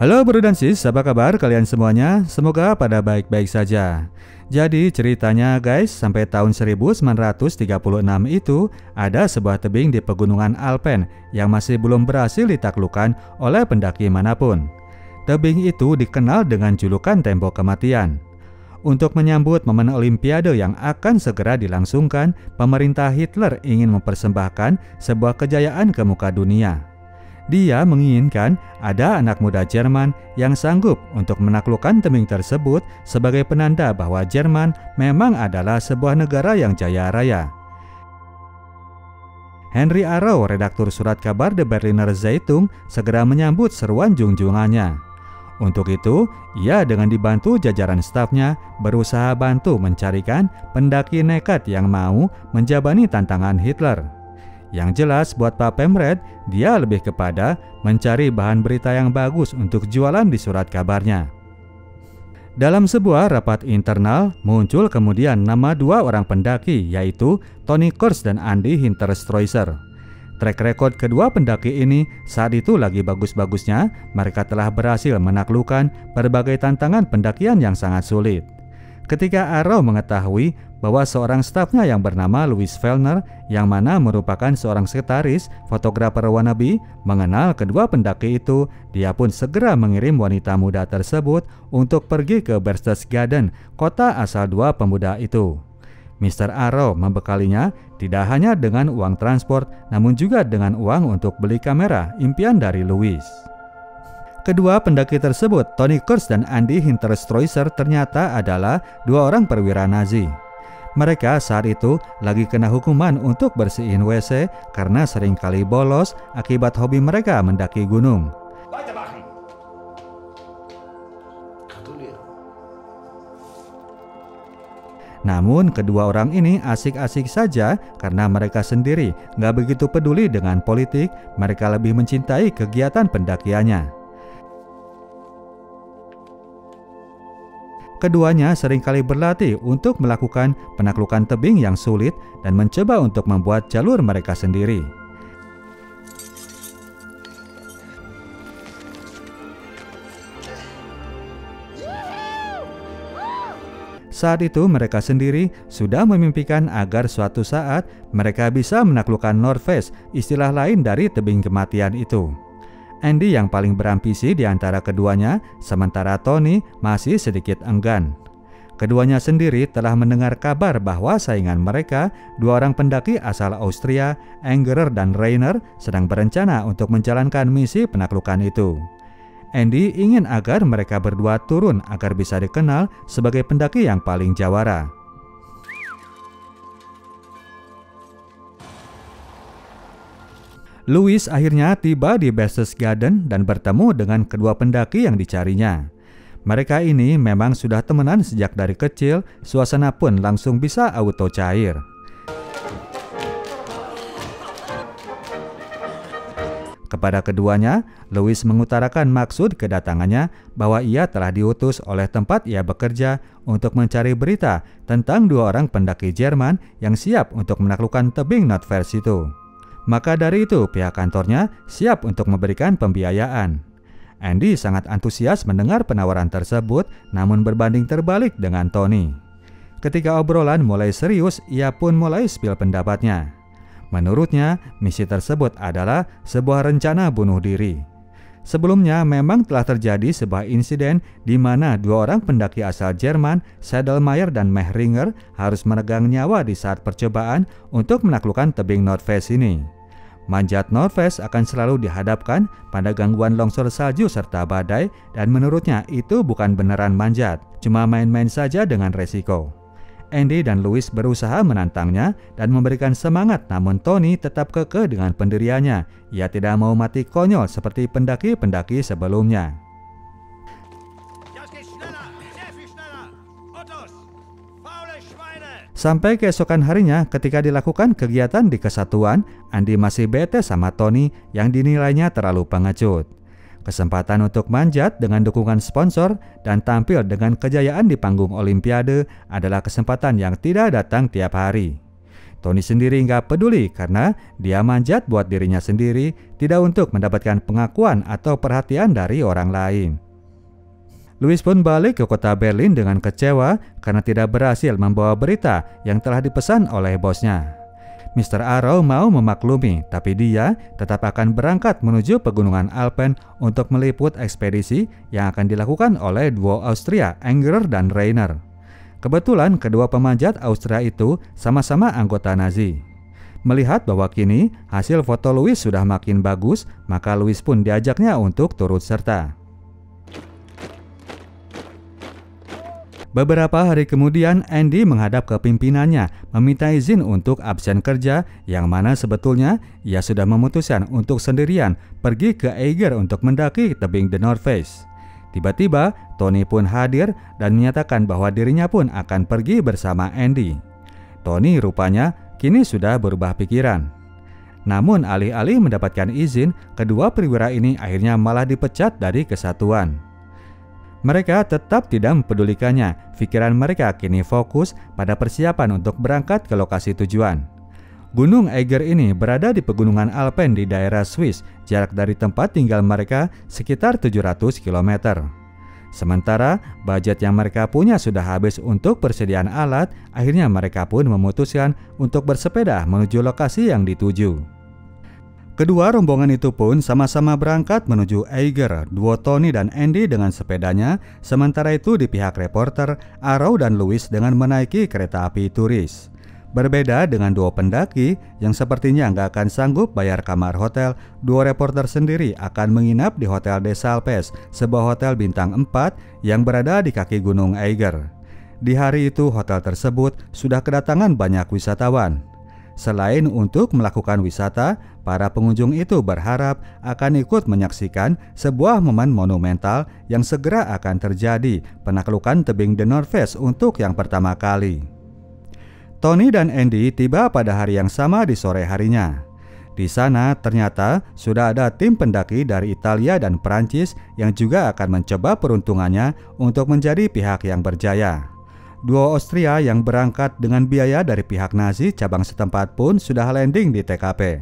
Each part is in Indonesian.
Halo bro dan sis, apa kabar kalian semuanya? Semoga pada baik-baik saja. Jadi ceritanya guys, sampai tahun 1936 itu ada sebuah tebing di pegunungan Alpen yang masih belum berhasil ditaklukkan oleh pendaki manapun. Tebing itu dikenal dengan julukan tembok kematian. Untuk menyambut momen Olimpiade yang akan segera dilangsungkan, pemerintah Hitler ingin mempersembahkan sebuah kejayaan ke muka dunia. Dia menginginkan ada anak muda Jerman yang sanggup untuk menaklukkan tebing tersebut sebagai penanda bahwa Jerman memang adalah sebuah negara yang jaya raya. Henry Arrow, redaktur surat kabar The Berliner Zeitung, segera menyambut seruan junjungannya. Untuk itu, ia dengan dibantu jajaran stafnya berusaha bantu mencarikan pendaki nekat yang mau menjabani tantangan Hitler. Yang jelas buat Pak Pemred, dia lebih kepada mencari bahan berita yang bagus untuk jualan di surat kabarnya. Dalam sebuah rapat internal, muncul kemudian nama dua orang pendaki, yaitu Tony Kurz dan Andy Hinterstoiser. Track record kedua pendaki ini saat itu lagi bagus-bagusnya. Mereka telah berhasil menaklukkan berbagai tantangan pendakian yang sangat sulit. Ketika Arrow mengetahui bahwa seorang stafnya yang bernama Louis Fellner, yang mana merupakan seorang sekretaris fotografer wannabe, mengenal kedua pendaki itu, dia pun segera mengirim wanita muda tersebut untuk pergi ke Berchtesgaden, kota asal dua pemuda itu. Mr. Arrow membekalinya tidak hanya dengan uang transport, namun juga dengan uang untuk beli kamera impian dari Louis. Kedua pendaki tersebut, Tony Kurz dan Andy Hinterstoiser, ternyata adalah dua orang perwira Nazi. Mereka saat itu lagi kena hukuman untuk bersihin WC karena sering kali bolos akibat hobi mereka mendaki gunung. Namun kedua orang ini asik-asik saja karena mereka sendiri nggak begitu peduli dengan politik, mereka lebih mencintai kegiatan pendakiannya. Keduanya seringkali berlatih untuk melakukan penaklukan tebing yang sulit dan mencoba untuk membuat jalur mereka sendiri. Saat itu mereka sendiri sudah memimpikan agar suatu saat mereka bisa menaklukkan Nordfest, istilah lain dari tebing kematian itu. Andy yang paling berambisi di antara keduanya, sementara Tony masih sedikit enggan. Keduanya sendiri telah mendengar kabar bahwa saingan mereka, dua orang pendaki asal Austria, Angerer dan Rainer, sedang berencana untuk menjalankan misi penaklukan itu. Andy ingin agar mereka berdua turun agar bisa dikenal sebagai pendaki yang paling jawara. Louis akhirnya tiba di Berchtesgaden dan bertemu dengan kedua pendaki yang dicarinya. Mereka ini memang sudah temenan sejak dari kecil, suasana pun langsung bisa auto cair. Kepada keduanya, Louis mengutarakan maksud kedatangannya bahwa ia telah diutus oleh tempat ia bekerja untuk mencari berita tentang dua orang pendaki Jerman yang siap untuk menaklukkan tebing Nordfest itu. Maka dari itu pihak kantornya siap untuk memberikan pembiayaan. Andy sangat antusias mendengar penawaran tersebut, namun berbanding terbalik dengan Tony. Ketika obrolan mulai serius, ia pun mulai spill pendapatnya. Menurutnya, misi tersebut adalah sebuah rencana bunuh diri. Sebelumnya memang telah terjadi sebuah insiden di mana dua orang pendaki asal Jerman, Sedlmayr dan Mehringer, harus menegang nyawa di saat percobaan untuk menaklukkan tebing Nordfest ini. Manjat Nordfest akan selalu dihadapkan pada gangguan longsor salju serta badai, dan menurutnya itu bukan beneran manjat, cuma main-main saja dengan resiko. Andy dan Louis berusaha menantangnya dan memberikan semangat, namun Tony tetap kekeh dengan pendiriannya. Ia tidak mau mati konyol seperti pendaki-pendaki sebelumnya. Sampai keesokan harinya ketika dilakukan kegiatan di kesatuan, Andy masih bete sama Tony yang dinilainya terlalu pengecut. Kesempatan untuk manjat dengan dukungan sponsor dan tampil dengan kejayaan di panggung Olimpiade adalah kesempatan yang tidak datang tiap hari. Tony sendiri nggak peduli karena dia manjat buat dirinya sendiri, tidak untuk mendapatkan pengakuan atau perhatian dari orang lain. Louis pun balik ke kota Berlin dengan kecewa karena tidak berhasil membawa berita yang telah dipesan oleh bosnya. Mr. Arrow mau memaklumi, tapi dia tetap akan berangkat menuju pegunungan Alpen untuk meliput ekspedisi yang akan dilakukan oleh duo Austria, Anger dan Rainer. Kebetulan kedua pemanjat Austria itu sama-sama anggota Nazi. Melihat bahwa kini hasil foto Louis sudah makin bagus, maka Louis pun diajaknya untuk turut serta. Beberapa hari kemudian, Andy menghadap ke pimpinannya meminta izin untuk absen kerja, yang mana sebetulnya ia sudah memutuskan untuk sendirian pergi ke Eiger untuk mendaki tebing The North Face. Tiba-tiba, Tony pun hadir dan menyatakan bahwa dirinya pun akan pergi bersama Andy. Tony rupanya kini sudah berubah pikiran. Namun alih-alih mendapatkan izin, kedua perwira ini akhirnya malah dipecat dari kesatuan. Mereka tetap tidak mempedulikannya. Pikiran mereka kini fokus pada persiapan untuk berangkat ke lokasi tujuan. Gunung Eiger ini berada di pegunungan Alpen di daerah Swiss, jarak dari tempat tinggal mereka sekitar 700 km. Sementara budget yang mereka punya sudah habis untuk persediaan alat, akhirnya mereka pun memutuskan untuk bersepeda menuju lokasi yang dituju. Kedua rombongan itu pun sama-sama berangkat menuju Eiger, duo Tony dan Andy dengan sepedanya, sementara itu di pihak reporter, Arrow dan Louis dengan menaiki kereta api turis. Berbeda dengan duo pendaki yang sepertinya nggak akan sanggup bayar kamar hotel, duo reporter sendiri akan menginap di Hotel des Alpes, sebuah hotel bintang 4 yang berada di kaki gunung Eiger. Di hari itu hotel tersebut sudah kedatangan banyak wisatawan. Selain untuk melakukan wisata, para pengunjung itu berharap akan ikut menyaksikan sebuah momen monumental yang segera akan terjadi, penaklukan tebing The North Face untuk yang pertama kali. Tony dan Andy tiba pada hari yang sama di sore harinya. Di sana ternyata sudah ada tim pendaki dari Italia dan Perancis yang juga akan mencoba peruntungannya untuk menjadi pihak yang berjaya. Duo Austria yang berangkat dengan biaya dari pihak Nazi cabang setempat pun sudah landing di TKP.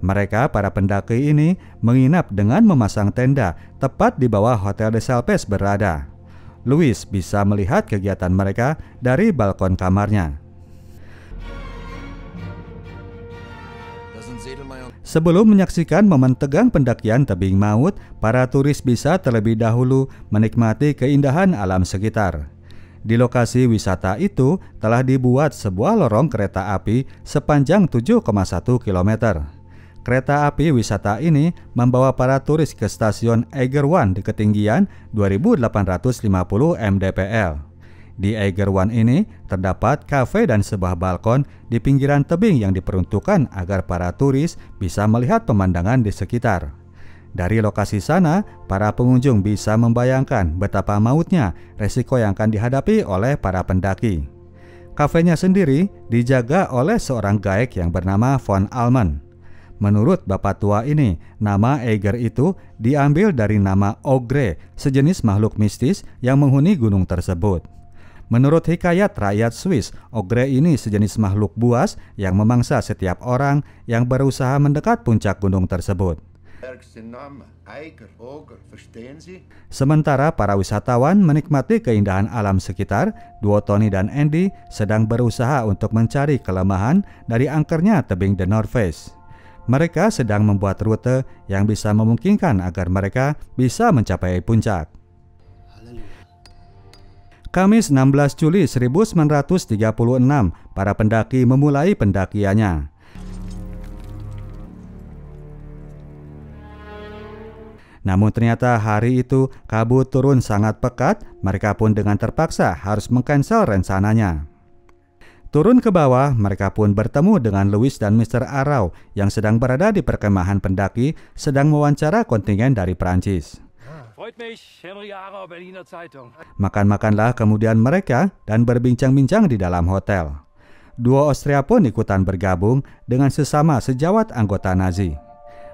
Mereka, para pendaki ini, menginap dengan memasang tenda tepat di bawah Hotel des Alpes berada. Louis bisa melihat kegiatan mereka dari balkon kamarnya. Sebelum menyaksikan momen tegang pendakian tebing maut, para turis bisa terlebih dahulu menikmati keindahan alam sekitar. Di lokasi wisata itu telah dibuat sebuah lorong kereta api sepanjang 7,1 km. Kereta api wisata ini membawa para turis ke stasiun Eiger One di ketinggian 2.850 mdpl. Di Eiger One ini terdapat kafe dan sebuah balkon di pinggiran tebing yang diperuntukkan agar para turis bisa melihat pemandangan di sekitar. Dari lokasi sana, para pengunjung bisa membayangkan betapa mautnya resiko yang akan dihadapi oleh para pendaki. Kafenya sendiri dijaga oleh seorang gaek yang bernama Von Almen. Menurut bapak tua ini, nama Eiger itu diambil dari nama Ogre, sejenis makhluk mistis yang menghuni gunung tersebut. Menurut hikayat rakyat Swiss, Ogre ini sejenis makhluk buas yang memangsa setiap orang yang berusaha mendekat puncak gunung tersebut. Sementara para wisatawan menikmati keindahan alam sekitar, duo Tony dan Andy sedang berusaha untuk mencari kelemahan dari angkernya tebing The North Face. Mereka sedang membuat rute yang bisa memungkinkan agar mereka bisa mencapai puncak. Kamis 16 Juli 1936, para pendaki memulai pendakiannya. Namun ternyata hari itu kabut turun sangat pekat, mereka pun dengan terpaksa harus mengcancel rencananya. Turun ke bawah, mereka pun bertemu dengan Louis dan Mr. Arrow yang sedang berada di perkemahan pendaki sedang mewawancara kontingen dari Prancis. Makan-makanlah kemudian mereka dan berbincang-bincang di dalam hotel. Duo Austria pun ikutan bergabung dengan sesama sejawat anggota Nazi.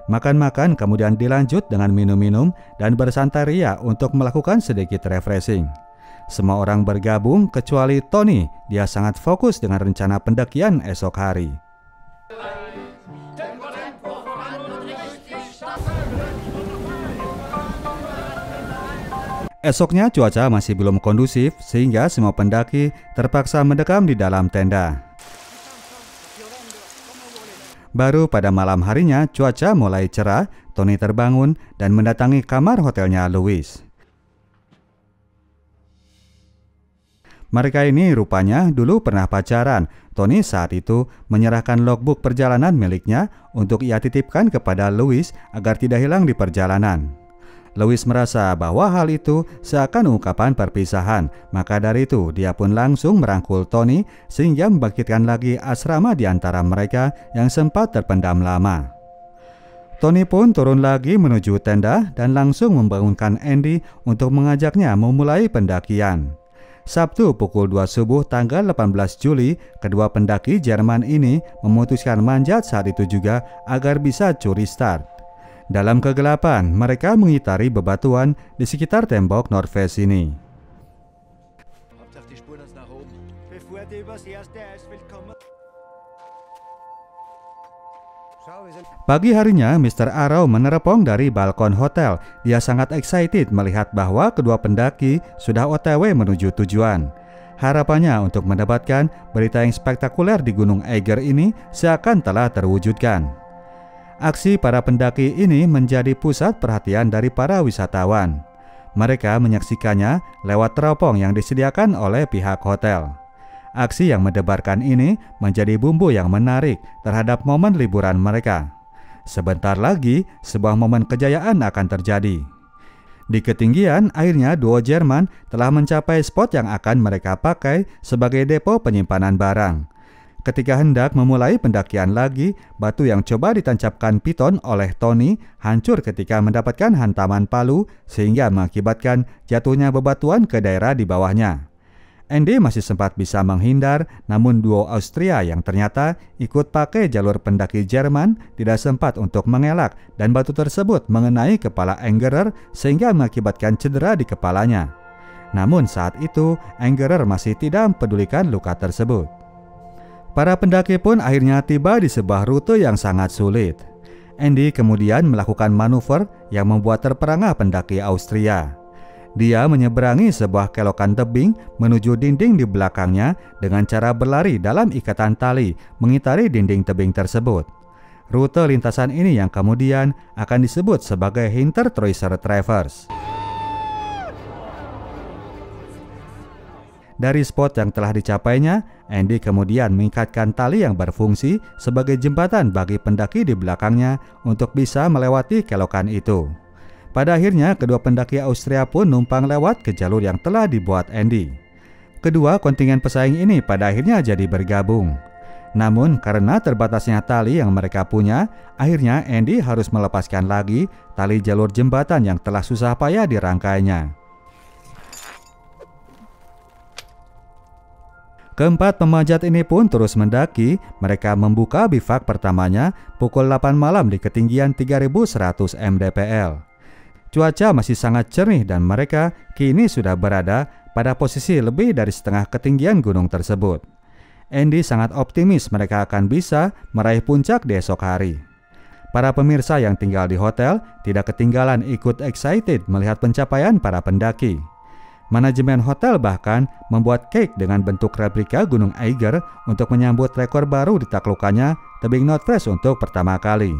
Makan-makan kemudian dilanjut dengan minum-minum dan bersantai ria untuk melakukan sedikit refreshing. Semua orang bergabung kecuali Tony. Dia sangat fokus dengan rencana pendakian esok hari. Esoknya cuaca masih belum kondusif sehingga semua pendaki terpaksa mendekam di dalam tenda. Baru pada malam harinya cuaca mulai cerah, Tony terbangun dan mendatangi kamar hotelnya Louis. Mereka ini rupanya dulu pernah pacaran. Tony saat itu menyerahkan logbook perjalanan miliknya untuk ia titipkan kepada Louis agar tidak hilang di perjalanan. Louis merasa bahwa hal itu seakan ungkapan perpisahan, maka dari itu dia pun langsung merangkul Tony sehingga membangkitkan lagi asrama di antara mereka yang sempat terpendam lama. Tony pun turun lagi menuju tenda dan langsung membangunkan Andy untuk mengajaknya memulai pendakian. Sabtu pukul 2 subuh tanggal 18 Juli, kedua pendaki Jerman ini memutuskan manjat saat itu juga agar bisa curi start. Dalam kegelapan, mereka mengitari bebatuan di sekitar tembok Nordfest ini. Pagi harinya, Mr. Arrow menerpong dari balkon hotel. Dia sangat excited melihat bahwa kedua pendaki sudah OTW menuju tujuan. Harapannya untuk mendapatkan berita yang spektakuler di Gunung Eiger ini seakan telah terwujudkan. Aksi para pendaki ini menjadi pusat perhatian dari para wisatawan. Mereka menyaksikannya lewat teropong yang disediakan oleh pihak hotel. Aksi yang mendebarkan ini menjadi bumbu yang menarik terhadap momen liburan mereka. Sebentar lagi, sebuah momen kejayaan akan terjadi. Di ketinggian, akhirnya duo Jerman telah mencapai spot yang akan mereka pakai sebagai depo penyimpanan barang. Ketika hendak memulai pendakian lagi, batu yang coba ditancapkan Piton oleh Tony hancur ketika mendapatkan hantaman palu sehingga mengakibatkan jatuhnya bebatuan ke daerah di bawahnya. Andy masih sempat bisa menghindar, namun duo Austria yang ternyata ikut pakai jalur pendaki Jerman tidak sempat untuk mengelak dan batu tersebut mengenai kepala Angerer sehingga mengakibatkan cedera di kepalanya. Namun saat itu Angerer masih tidak mempedulikan luka tersebut. Para pendaki pun akhirnya tiba di sebuah rute yang sangat sulit. Andy kemudian melakukan manuver yang membuat terperangah pendaki Austria. Dia menyeberangi sebuah kelokan tebing menuju dinding di belakangnya dengan cara berlari dalam ikatan tali mengitari dinding tebing tersebut. Rute lintasan ini yang kemudian akan disebut sebagai Hintertreusser Traverse. Dari spot yang telah dicapainya, Andy kemudian mengikatkan tali yang berfungsi sebagai jembatan bagi pendaki di belakangnya untuk bisa melewati kelokan itu. Pada akhirnya, kedua pendaki Austria pun numpang lewat ke jalur yang telah dibuat Andy. Kedua kontingen pesaing ini pada akhirnya jadi bergabung. Namun karena terbatasnya tali yang mereka punya, akhirnya Andy harus melepaskan lagi tali jalur jembatan yang telah susah payah dirangkainya. Keempat pemanjat ini pun terus mendaki. Mereka membuka bivak pertamanya pukul 8 malam di ketinggian 3100 mdpl. Cuaca masih sangat cernih dan mereka kini sudah berada pada posisi lebih dari setengah ketinggian gunung tersebut. Andy sangat optimis mereka akan bisa meraih puncak di esok hari. Para pemirsa yang tinggal di hotel tidak ketinggalan ikut excited melihat pencapaian para pendaki. Manajemen hotel bahkan membuat cake dengan bentuk replika Gunung Eiger untuk menyambut rekor baru ditaklukannya tebing Nordfest untuk pertama kali.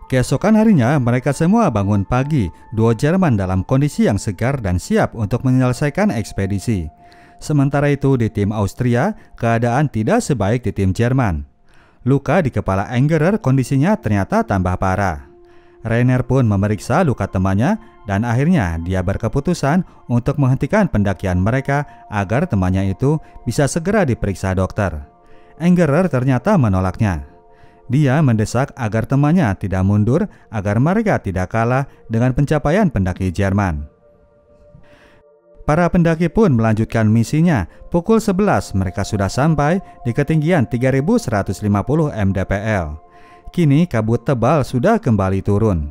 Keesokan harinya mereka semua bangun pagi, duo Jerman dalam kondisi yang segar dan siap untuk menyelesaikan ekspedisi. Sementara itu di tim Austria, keadaan tidak sebaik di tim Jerman. Luka di kepala Angerer kondisinya ternyata tambah parah. Rainer pun memeriksa luka temannya dan akhirnya dia berkeputusan untuk menghentikan pendakian mereka agar temannya itu bisa segera diperiksa dokter. Angerer ternyata menolaknya. Dia mendesak agar temannya tidak mundur agar mereka tidak kalah dengan pencapaian pendaki Jerman. Para pendaki pun melanjutkan misinya. Pukul 11 mereka sudah sampai di ketinggian 3150 mdpl. Kini kabut tebal sudah kembali turun.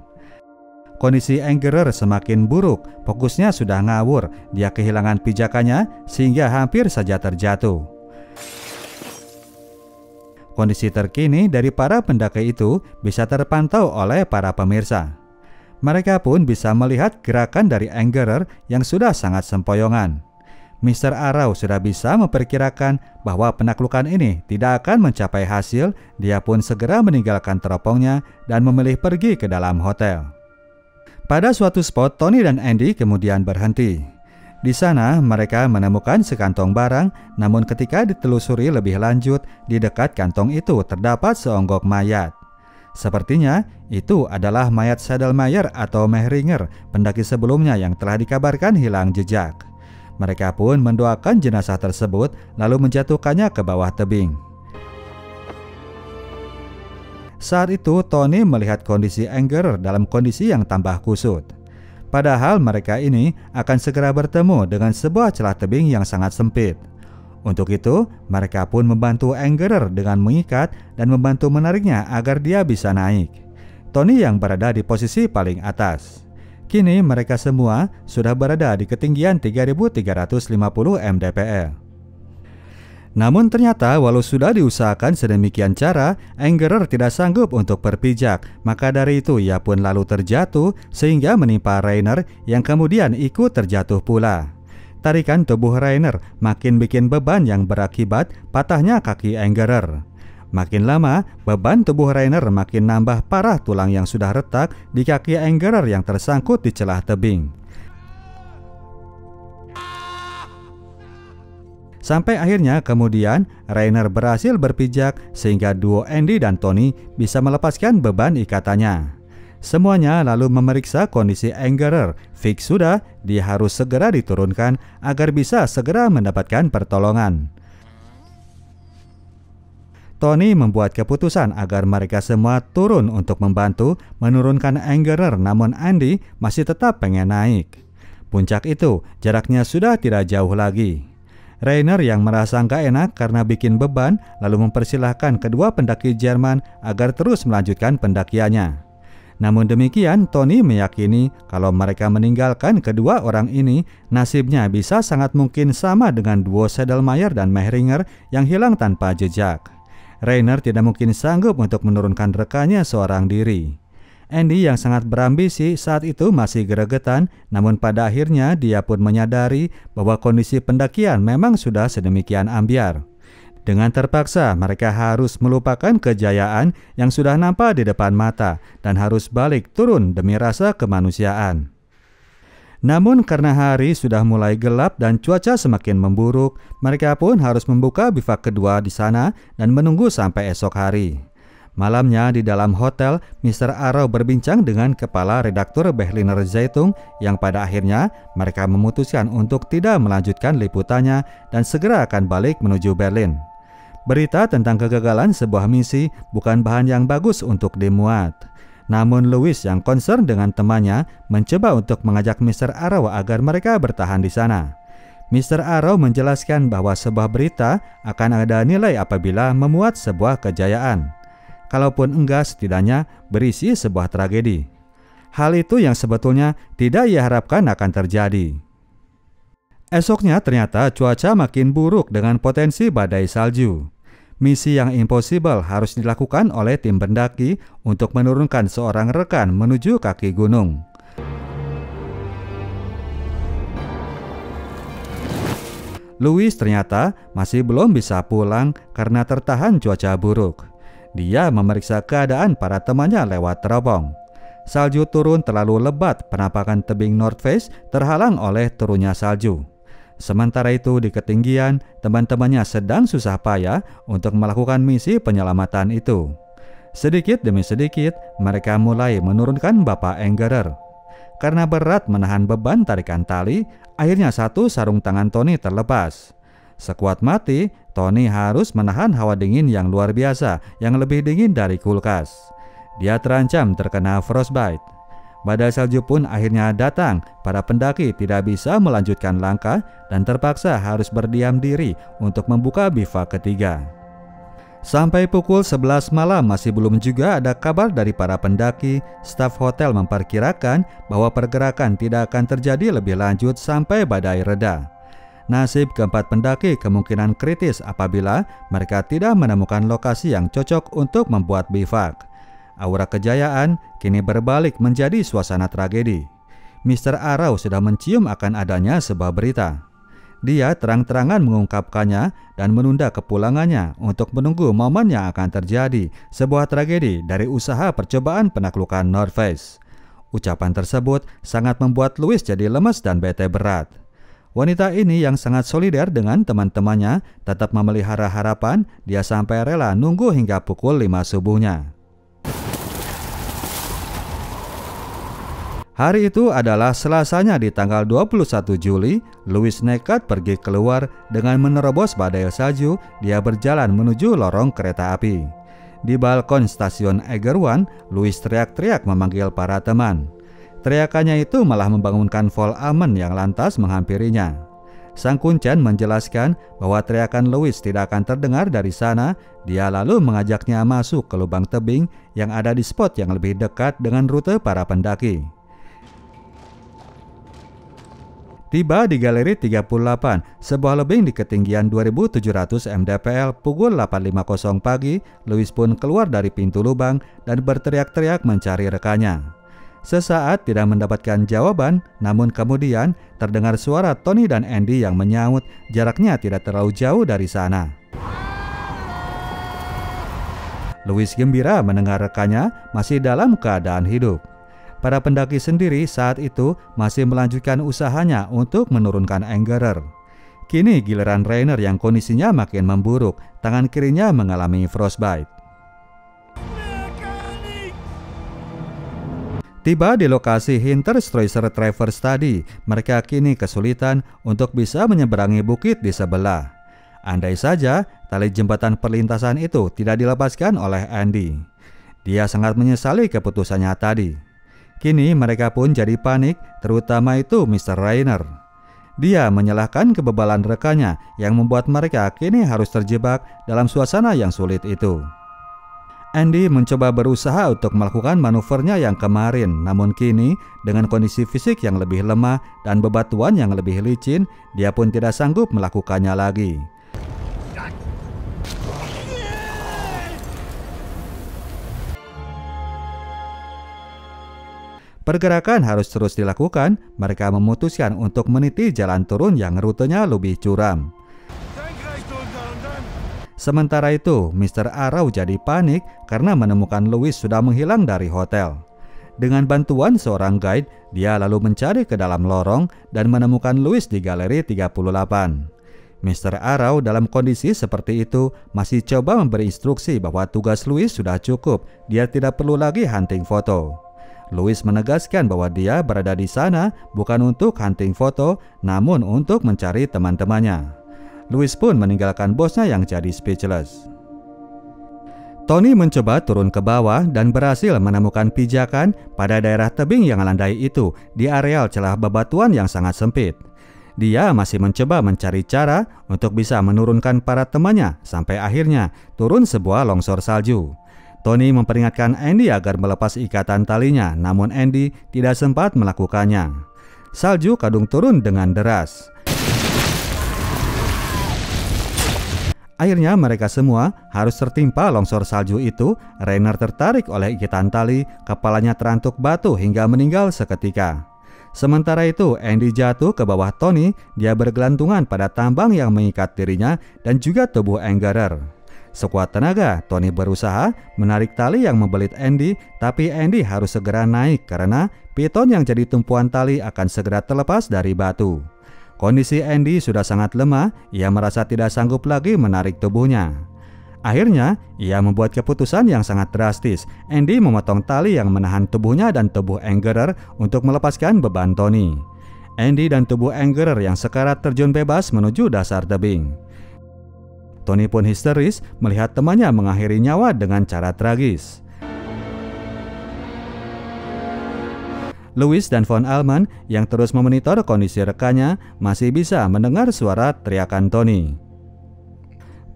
Kondisi Angerer semakin buruk, fokusnya sudah ngawur, dia kehilangan pijakannya sehingga hampir saja terjatuh. Kondisi terkini dari para pendaki itu bisa terpantau oleh para pemirsa. Mereka pun bisa melihat gerakan dari Angerer yang sudah sangat sempoyongan. Mr. Arrow sudah bisa memperkirakan bahwa penaklukan ini tidak akan mencapai hasil. Dia pun segera meninggalkan teropongnya dan memilih pergi ke dalam hotel. Pada suatu spot, Tony dan Andy kemudian berhenti. Di sana mereka menemukan sekantong barang, namun ketika ditelusuri lebih lanjut, di dekat kantong itu terdapat seonggok mayat. Sepertinya itu adalah mayat Sedlmayr atau Mehringer, pendaki sebelumnya yang telah dikabarkan hilang jejak. Mereka pun mendoakan jenazah tersebut lalu menjatuhkannya ke bawah tebing. Saat itu Tony melihat kondisi Angerer dalam kondisi yang tambah kusut. Padahal mereka ini akan segera bertemu dengan sebuah celah tebing yang sangat sempit. Untuk itu, mereka pun membantu Angerer dengan mengikat dan membantu menariknya agar dia bisa naik. Tony yang berada di posisi paling atas. Kini mereka semua sudah berada di ketinggian 3.350 mdpl. Namun ternyata walau sudah diusahakan sedemikian cara, Angerer tidak sanggup untuk berpijak. Maka dari itu ia pun lalu terjatuh sehingga menimpa Rainer yang kemudian ikut terjatuh pula. Tarikan tubuh Rainer makin bikin beban yang berakibat patahnya kaki Angerer. Makin lama, beban tubuh Rainer makin nambah parah tulang yang sudah retak di kaki Angerer yang tersangkut di celah tebing. Sampai akhirnya kemudian Rainer berhasil berpijak sehingga duo Andy dan Tony bisa melepaskan beban ikatannya. Semuanya lalu memeriksa kondisi Angerer. Fix sudah, dia harus segera diturunkan agar bisa segera mendapatkan pertolongan. Tony membuat keputusan agar mereka semua turun untuk membantu menurunkan Angerer, namun Andy masih tetap pengen naik. Puncak itu jaraknya sudah tidak jauh lagi. Rainer yang merasa nggak enak karena bikin beban lalu mempersilahkan kedua pendaki Jerman agar terus melanjutkan pendakiannya. Namun demikian, Tony meyakini kalau mereka meninggalkan kedua orang ini, nasibnya bisa sangat mungkin sama dengan duo Sedlmayr dan Mehringer yang hilang tanpa jejak. Rainer tidak mungkin sanggup untuk menurunkan rekannya seorang diri. Andy yang sangat berambisi saat itu masih gregetan, namun pada akhirnya dia pun menyadari bahwa kondisi pendakian memang sudah sedemikian ambyar. Dengan terpaksa mereka harus melupakan kejayaan yang sudah nampak di depan mata dan harus balik turun demi rasa kemanusiaan. Namun karena hari sudah mulai gelap dan cuaca semakin memburuk, mereka pun harus membuka bivak kedua di sana dan menunggu sampai esok hari. Malamnya di dalam hotel, Mr. Arrow berbincang dengan kepala redaktur Berliner Zeitung yang pada akhirnya mereka memutuskan untuk tidak melanjutkan liputannya dan segera akan balik menuju Berlin. Berita tentang kegagalan sebuah misi bukan bahan yang bagus untuk dimuat. Namun Louis yang concern dengan temannya mencoba untuk mengajak Mr. Arrow agar mereka bertahan di sana. Mr. Arrow menjelaskan bahwa sebuah berita akan ada nilai apabila memuat sebuah kejayaan. Kalaupun enggak, setidaknya berisi sebuah tragedi. Hal itu yang sebetulnya tidak ia harapkan akan terjadi. Esoknya ternyata cuaca makin buruk dengan potensi badai salju. Misi yang impossible harus dilakukan oleh tim pendaki untuk menurunkan seorang rekan menuju kaki gunung. Louis ternyata masih belum bisa pulang karena tertahan cuaca buruk. Dia memeriksa keadaan para temannya lewat teropong. Salju turun terlalu lebat, penampakan tebing North Face terhalang oleh turunnya salju. Sementara itu di ketinggian, teman-temannya sedang susah payah untuk melakukan misi penyelamatan itu. Sedikit demi sedikit, mereka mulai menurunkan Bapak Angerer. Karena berat menahan beban tarikan tali, akhirnya satu sarung tangan Tony terlepas. Sekuat mati, Tony harus menahan hawa dingin yang luar biasa, yang lebih dingin dari kulkas. Dia terancam terkena frostbite. Badai salju pun akhirnya datang. Para pendaki tidak bisa melanjutkan langkah dan terpaksa harus berdiam diri untuk membuka bivak ketiga. Sampai pukul 11 malam masih belum juga ada kabar dari para pendaki. Staf hotel memperkirakan bahwa pergerakan tidak akan terjadi lebih lanjut sampai badai reda. Nasib keempat pendaki kemungkinan kritis apabila mereka tidak menemukan lokasi yang cocok untuk membuat bivak. Aura kejayaan kini berbalik menjadi suasana tragedi. Mr. Arau sudah mencium akan adanya sebuah berita. Dia terang-terangan mengungkapkannya dan menunda kepulangannya untuk menunggu momen yang akan terjadi, sebuah tragedi dari usaha percobaan penaklukan North Face. Ucapan tersebut sangat membuat Louis jadi lemes dan bete berat. Wanita ini yang sangat solider dengan teman-temannya tetap memelihara harapan. Dia sampai rela nunggu hingga pukul 5 subuhnya. Hari itu adalah Selasanya di tanggal 21 Juli. Louis nekat pergi keluar dengan menerobos badai salju. Dia berjalan menuju lorong kereta api. Di balkon stasiun Egerwan, Louis teriak-teriak memanggil para teman. Teriakannya itu malah membangunkan Vol Amen yang lantas menghampirinya. Sang kuncen menjelaskan bahwa teriakan Louis tidak akan terdengar dari sana. Dia lalu mengajaknya masuk ke lubang tebing yang ada di spot yang lebih dekat dengan rute para pendaki. Tiba di Galeri 38, sebuah lubang di ketinggian 2700 mdpl pukul 8.50 pagi. Louis pun keluar dari pintu lubang dan berteriak-teriak mencari rekannya. Sesaat tidak mendapatkan jawaban, namun kemudian terdengar suara Tony dan Andy yang menyaut. Jaraknya tidak terlalu jauh dari sana. Louis gembira mendengar rekannya masih dalam keadaan hidup. Para pendaki sendiri saat itu masih melanjutkan usahanya untuk menurunkan Engerer. Kini giliran Rainer yang kondisinya makin memburuk, tangan kirinya mengalami frostbite. Tiba di lokasi Hinterstreuser Traverse tadi, mereka kini kesulitan untuk bisa menyeberangi bukit di sebelah. Andai saja tali jembatan perlintasan itu tidak dilepaskan oleh Andy. Dia sangat menyesali keputusannya tadi. Kini mereka pun jadi panik, terutama itu Mr. Rainer. Dia menyalahkan kebebalan rekannya yang membuat mereka kini harus terjebak dalam suasana yang sulit itu. Andy mencoba berusaha untuk melakukan manuvernya yang kemarin, namun kini dengan kondisi fisik yang lebih lemah dan bebatuan yang lebih licin, dia pun tidak sanggup melakukannya lagi. Pergerakan harus terus dilakukan. Mereka memutuskan untuk meniti jalan turun yang rutenya lebih curam. Sementara itu, Mr. Arau jadi panik karena menemukan Louis sudah menghilang dari hotel. Dengan bantuan seorang guide, dia lalu mencari ke dalam lorong dan menemukan Louis di Galeri 38. Mr. Arau dalam kondisi seperti itu masih coba memberi instruksi bahwa tugas Louis sudah cukup. Dia tidak perlu lagi hunting foto. Louis menegaskan bahwa dia berada di sana bukan untuk hunting foto, namun untuk mencari teman-temannya. Louis pun meninggalkan bosnya yang jadi speechless. Tony mencoba turun ke bawah dan berhasil menemukan pijakan pada daerah tebing yang landai itu di areal celah bebatuan yang sangat sempit. Dia masih mencoba mencari cara untuk bisa menurunkan para temannya sampai akhirnya turun sebuah longsor salju. Tony memperingatkan Andy agar melepas ikatan talinya, namun Andy tidak sempat melakukannya. Salju kadung turun dengan deras. Akhirnya mereka semua harus tertimpa longsor salju itu. Rainer tertarik oleh ikatan tali, kepalanya terantuk batu hingga meninggal seketika. Sementara itu Andy jatuh ke bawah Tony. Dia bergelantungan pada tambang yang mengikat dirinya dan juga tubuh Engerer. Sekuat tenaga, Tony berusaha menarik tali yang membelit Andy, tapi Andy harus segera naik karena piton yang jadi tumpuan tali akan segera terlepas dari batu. Kondisi Andy sudah sangat lemah, ia merasa tidak sanggup lagi menarik tubuhnya. Akhirnya, ia membuat keputusan yang sangat drastis. Andy memotong tali yang menahan tubuhnya dan tubuh Engerer untuk melepaskan beban Tony. Andy dan tubuh Engerer yang sekarat terjun bebas menuju dasar tebing. Tony pun histeris melihat temannya mengakhiri nyawa dengan cara tragis. Louis dan Von Allmen yang terus memonitor kondisi rekannya masih bisa mendengar suara teriakan Tony.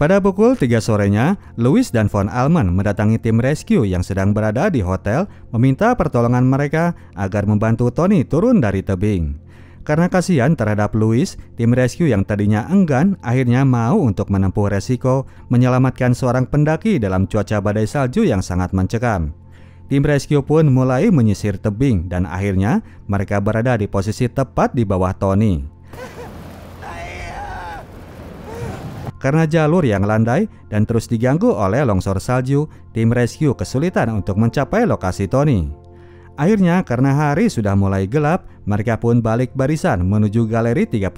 Pada pukul 3 sorenya, Louis dan Von Allmen mendatangi tim rescue yang sedang berada di hotel meminta pertolongan mereka agar membantu Tony turun dari tebing. Karena kasihan terhadap Louis, tim rescue yang tadinya enggan akhirnya mau untuk menempuh resiko menyelamatkan seorang pendaki dalam cuaca badai salju yang sangat mencekam. Tim rescue pun mulai menyisir tebing dan akhirnya mereka berada di posisi tepat di bawah Tony. Karena jalur yang landai dan terus diganggu oleh longsor salju, tim rescue kesulitan untuk mencapai lokasi Tony. Akhirnya karena hari sudah mulai gelap, mereka pun balik barisan menuju galeri 38,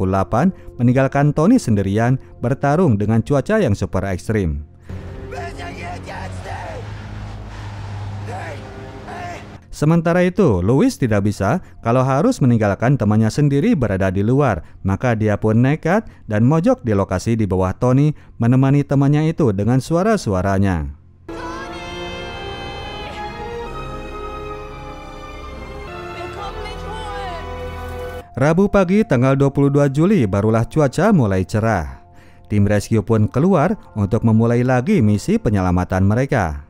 meninggalkan Tony sendirian bertarung dengan cuaca yang super ekstrim. Sementara itu, Louis tidak bisa kalau harus meninggalkan temannya sendiri berada di luar, maka dia pun nekat dan mojok di lokasi di bawah Tony menemani temannya itu dengan suara-suaranya. Rabu pagi tanggal 22 Juli barulah cuaca mulai cerah. Tim rescue pun keluar untuk memulai lagi misi penyelamatan mereka.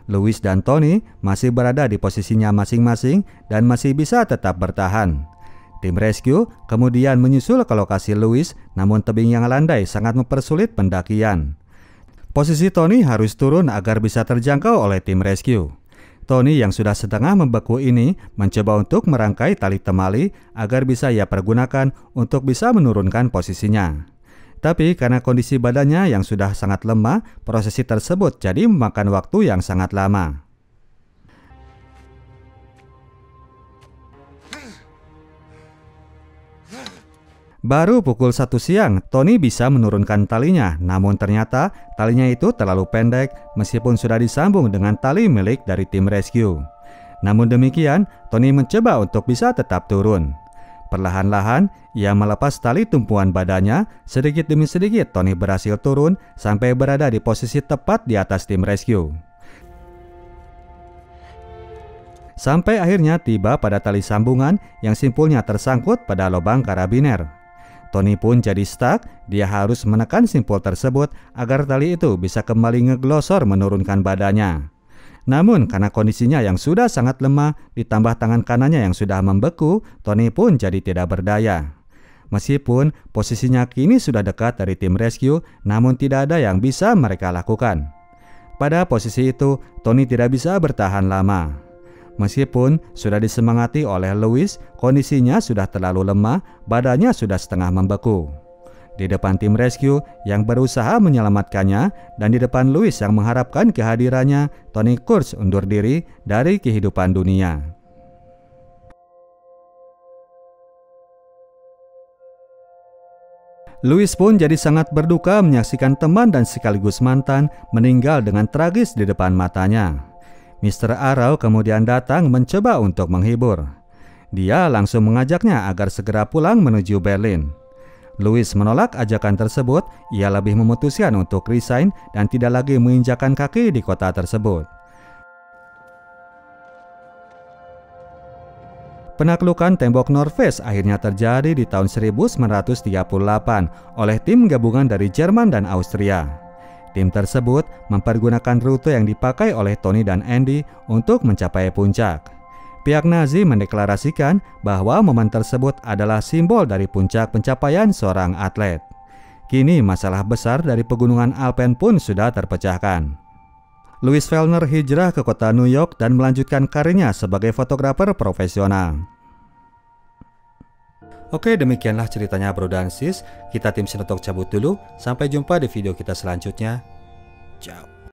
Louis dan Tony masih berada di posisinya masing-masing dan masih bisa tetap bertahan. Tim rescue kemudian menyusul ke lokasi Louis, namun tebing yang landai sangat mempersulit pendakian. Posisi Tony harus turun agar bisa terjangkau oleh tim rescue. Tony yang sudah setengah membeku ini mencoba untuk merangkai tali temali agar bisa ia pergunakan untuk bisa menurunkan posisinya. Tapi karena kondisi badannya yang sudah sangat lemah, prosesi tersebut jadi memakan waktu yang sangat lama. Baru pukul 1 siang, Tony bisa menurunkan talinya, namun ternyata talinya itu terlalu pendek meskipun sudah disambung dengan tali milik dari tim rescue. Namun demikian, Tony mencoba untuk bisa tetap turun. Perlahan-lahan, ia melepas tali tumpuan badannya. Sedikit demi sedikit Tony berhasil turun sampai berada di posisi tepat di atas tim rescue. Sampai akhirnya tiba pada tali sambungan yang simpulnya tersangkut pada lubang karabiner. Tony pun jadi stuck, dia harus menekan simpul tersebut agar tali itu bisa kembali ngeglosor menurunkan badannya. Namun karena kondisinya yang sudah sangat lemah ditambah tangan kanannya yang sudah membeku, Tony pun jadi tidak berdaya. Meskipun posisinya kini sudah dekat dari tim rescue, namun tidak ada yang bisa mereka lakukan. Pada posisi itu, Tony tidak bisa bertahan lama. Meskipun sudah disemangati oleh Louis, kondisinya sudah terlalu lemah, badannya sudah setengah membeku. Di depan tim rescue yang berusaha menyelamatkannya dan di depan Louis yang mengharapkan kehadirannya, Tony Kurtz undur diri dari kehidupan dunia. Louis pun jadi sangat berduka menyaksikan teman dan sekaligus mantan meninggal dengan tragis di depan matanya. Mr. Arrow kemudian datang mencoba untuk menghibur. Dia langsung mengajaknya agar segera pulang menuju Berlin. Louis menolak ajakan tersebut, ia lebih memutuskan untuk resign dan tidak lagi menginjakan kaki di kota tersebut. Penaklukan tembok Norwegia akhirnya terjadi di tahun 1938 oleh tim gabungan dari Jerman dan Austria. Tim tersebut mempergunakan rute yang dipakai oleh Tony dan Andy untuk mencapai puncak. Pihak Nazi mendeklarasikan bahwa momen tersebut adalah simbol dari puncak pencapaian seorang atlet. Kini masalah besar dari pegunungan Alpen pun sudah terpecahkan. Louis Fellner hijrah ke kota New York dan melanjutkan karirnya sebagai fotografer profesional. Oke, demikianlah ceritanya bro dan sis. Kita tim Sinotok cabut dulu. Sampai jumpa di video kita selanjutnya. Ciao.